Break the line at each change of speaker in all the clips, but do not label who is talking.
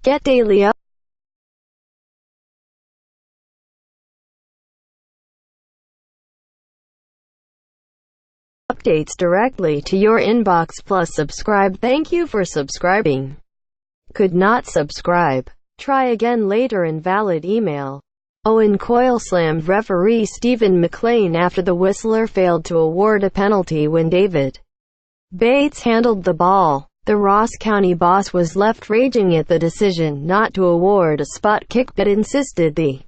Get daily updates directly to your inbox, plus subscribe. Thank you for subscribing. Could not subscribe. Try again later. Invalid email. Owen Coyle slammed referee Stephen McLean after the whistler failed to award a penalty when David Bates handled the ball. The Ross County boss was left raging at the decision not to award a spot kick, but insisted the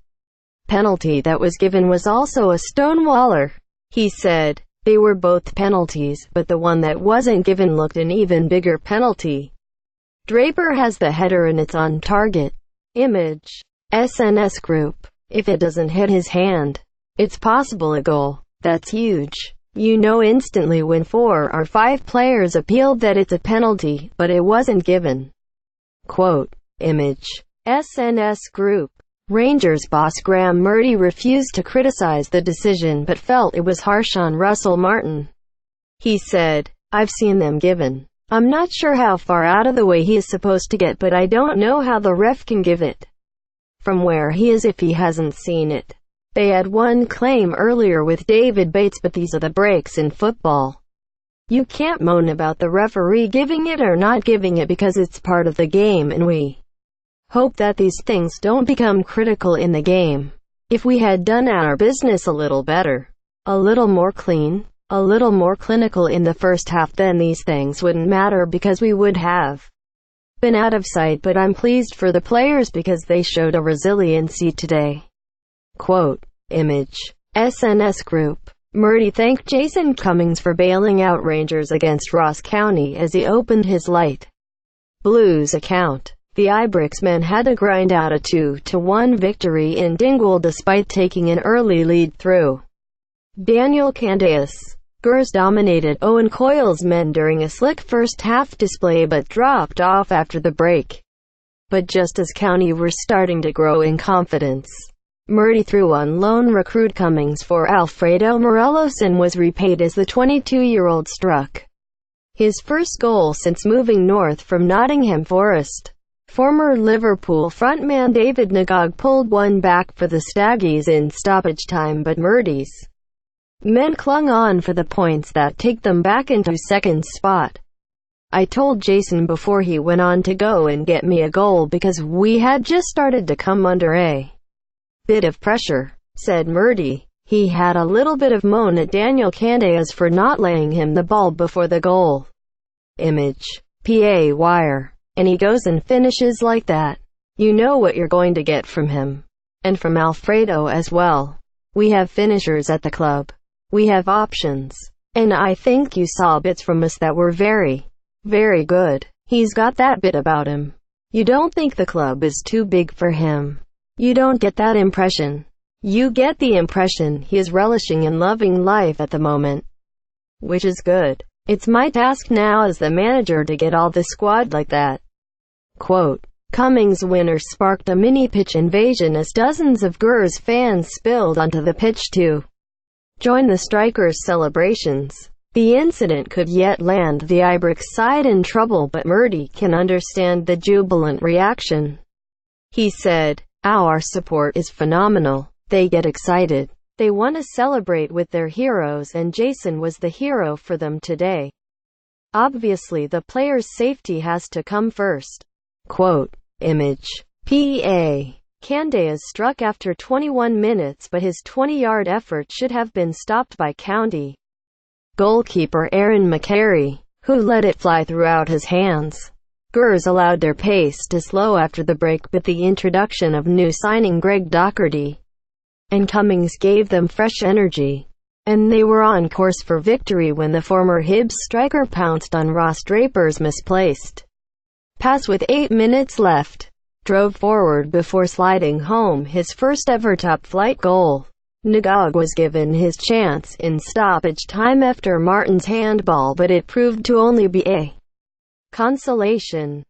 penalty that was given was also a stonewaller. He said, "They were both penalties, but the one that wasn't given looked an even bigger penalty. Draper has the header and it's on target." Image. SNS Group. If it doesn't hit his hand, it's possible a goal. That's huge. You know instantly when 4 or 5 players appealed that it's a penalty, but it wasn't given. Quote. Image. SNS Group. Rangers boss Graham Murdy refused to criticize the decision but felt it was harsh on Russell Martin. He said, "I've seen them given. I'm not sure how far out of the way he is supposed to get, but I don't know how the ref can give it from where he is if he hasn't seen it." They had one claim earlier with David Bates, but these are the breaks in football. You can't moan about the referee giving it or not giving it because it's part of the game, and we hope that these things don't become critical in the game. If we had done our business a little better, a little more clean, a little more clinical in the first half, then these things wouldn't matter because we would have been out of sight. But I'm pleased for the players because they showed a resiliency today. Quote. Image. SNS Group. Murdy thanked Jason Cummings for bailing out Rangers against Ross County as he opened his Light Blues account. The Ibrox men had to grind out a 2-1 victory in Dingwall despite taking an early lead through Daniel Candeas. Gers dominated Owen Coyle's men during a slick first-half display but dropped off after the break. But just as County were starting to grow in confidence, Murdy threw on lone recruit Cummings for Alfredo Morelos and was repaid as the 22-year-old struck his first goal since moving north from Nottingham Forest. Former Liverpool frontman David Nagog pulled one back for the Staggies in stoppage time, but Murdy's men clung on for the points that take them back into second spot. "I told Jason before he went on to go and get me a goal because we had just started to come under a bit of pressure," said Murdy. He had a little bit of moan at Daniel Candeas for not laying him the ball before the goal. Image. PA Wire. And he goes and finishes like that. You know what you're going to get from him. And from Alfredo as well. We have finishers at the club. We have options. And I think you saw bits from us that were very, very good. He's got that bit about him. You don't think the club is too big for him. You don't get that impression. You get the impression he is relishing and loving life at the moment. Which is good. It's my task now as the manager to get all the squad like that. Quote. Cummings' winner sparked a mini-pitch invasion as dozens of Gers fans spilled onto the pitch to join the strikers' celebrations. The incident could yet land the Ibrox side in trouble, but Murdy can understand the jubilant reaction. He said, "Our support is phenomenal. They get excited. They want to celebrate with their heroes, and Jason was the hero for them today. Obviously the players' safety has to come first." Quote. Image. PA. Candeas struck after 21 minutes, but his 20-yard effort should have been stopped by County goalkeeper Aaron McCary, who let it fly throughout his hands. Gers allowed their pace to slow after the break, but the introduction of new signing Greg Docherty and Cummings gave them fresh energy, and they were on course for victory when the former Hibs striker pounced on Ross Draper's misplaced pass with 8 minutes left, drove forward before sliding home his first ever top-flight goal. Nagog was given his chance in stoppage time after Martin's handball, but it proved to only be a consolation.